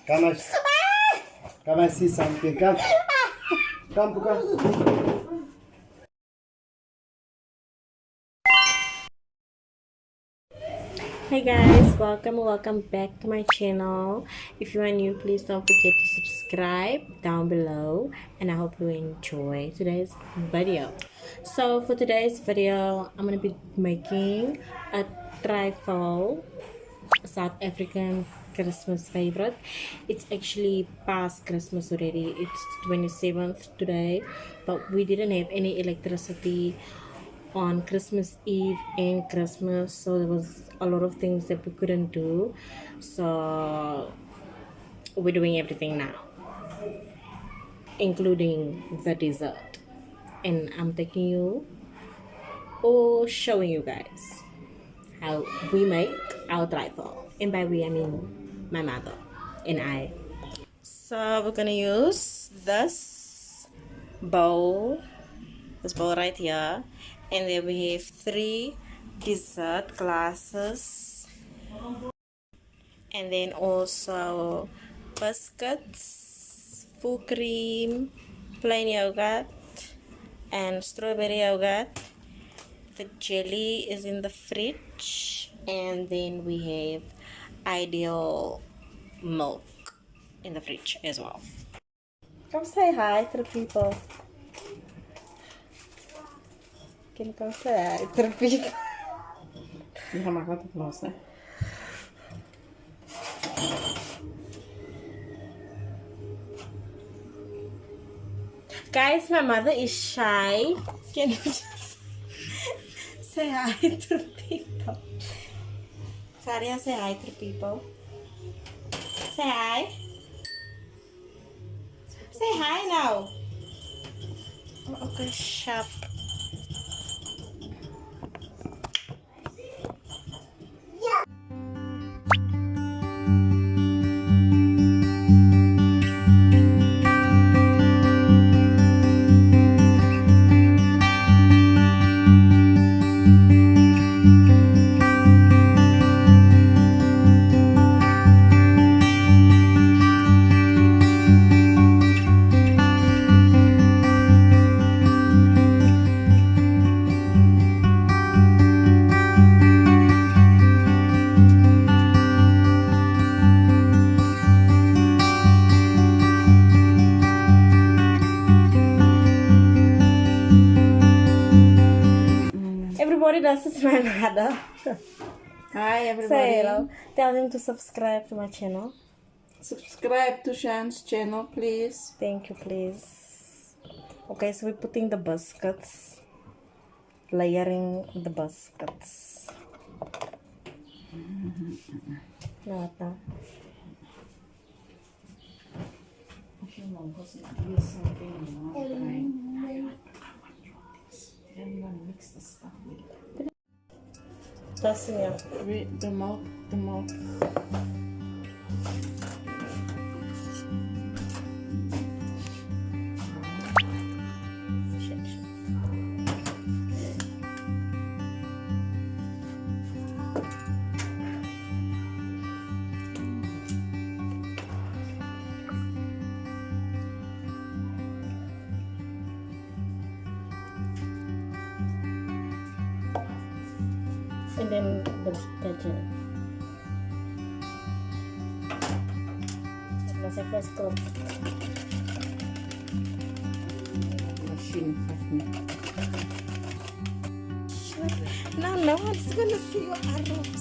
Come and, come and see something. Come. Come, Puka. Hey guys, welcome back to my channel. If you are new, please don't forget to subscribe down below, and I hope you enjoy today's video. So for today's video, I'm gonna be making a trifle South African Christmas favorite. It's actually past Christmas already. It's 27th today, but we didn't have any electricity on Christmas Eve and Christmas, so there was a lot of things that we couldn't do. So we're doing everything now, including the dessert. And I'm taking you or showing you guys how we make our trifle. And by we I mean my mother and I. So we're gonna use bowl this bowl right here, and then we have 3 dessert glasses, and then also biscuits, full cream, plain yogurt, and strawberry yogurt. The jelly is in the fridge, and then we have ideal milk in the fridge as well. Come say hi to the people. Can you come say hi to the people? Die gaan maar wat los, hè? Guys, my mother is shy. Can you just say hi to the people? Saria, say hi to the people. Say hi. Say hi now. Oh, okay, sharp. Everybody, this is my mother. Hi everybody. Say hello. Tell them to subscribe to my channel. Subscribe to Shan's channel, please. Thank you, please. Okay, so we're putting the biscuits, layering the biscuits. Nata. Mix the stuff with That's it. the milk, the milk. And then the jelly. That was the first clump. Machine me. Now no one's gonna see your arms.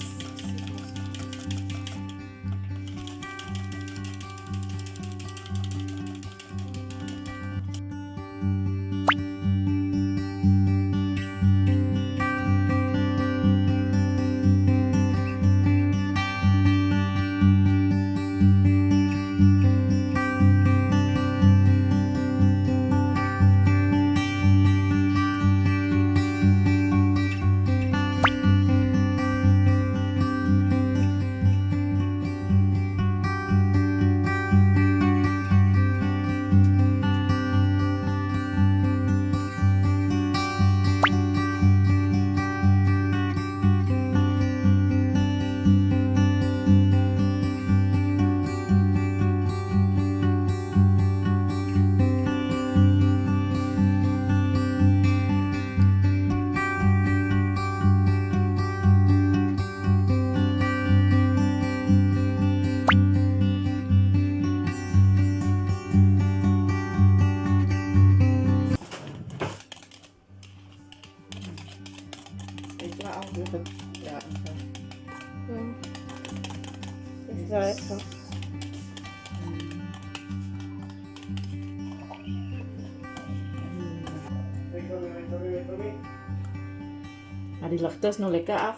Maar die ligt dus nog lekker af.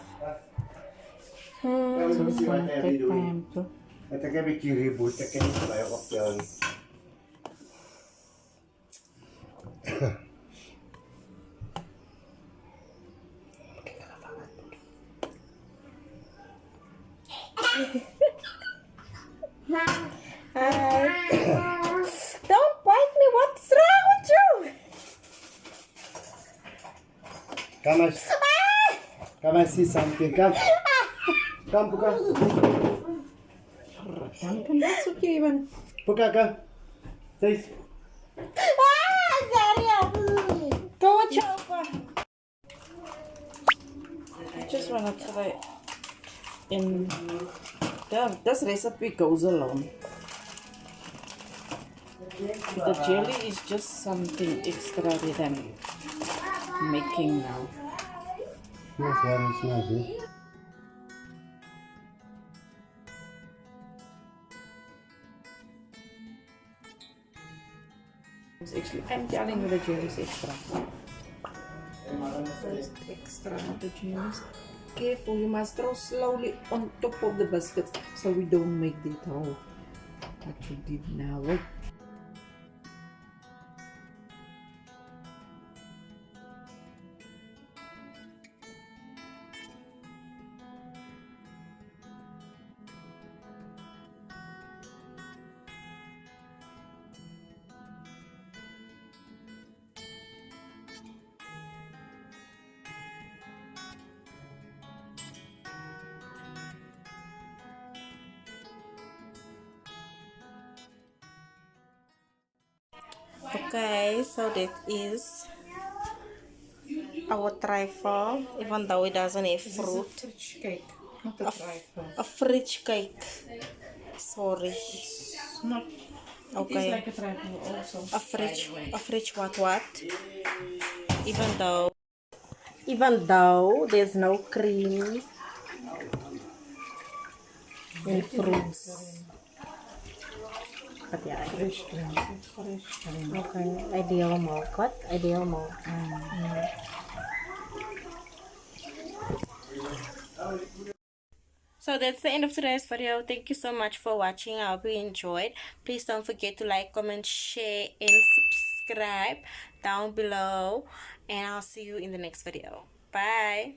So it's gonna take time to. Ito kaya may kiribut, ito kaya tayo kapyan. Don't bite me. What's wrong with you? Come and see something. Come. Come, Puka. Danke, that's okay, man. Puka, come. Say. Go with Chopa. I just wanna try. And this recipe goes along. The jelly is just something extra that I'm making now. Yes, very nice. It's actually, I'm telling you the jelly is extra. It's extra, not the jelly. Careful, you must throw slowly on top of the biscuits so we don't make the hole. What you did now, look. Okay, so that is our trifle, even though it doesn't have fruit. Fridge cake, not a trifle. A fridge cake. Sorry. It's not. Okay. It is like a trifle also. A fridge what? Even though there's no cream and fruits. But yeah. Fresh cream. Fresh cream. Okay, ideal mo. What? Ideal mo. So that's the end of today's video. Thank you so much for watching. I hope you enjoyed. Please don't forget to like, comment, share, and subscribe down below. And I'll see you in the next video. Bye.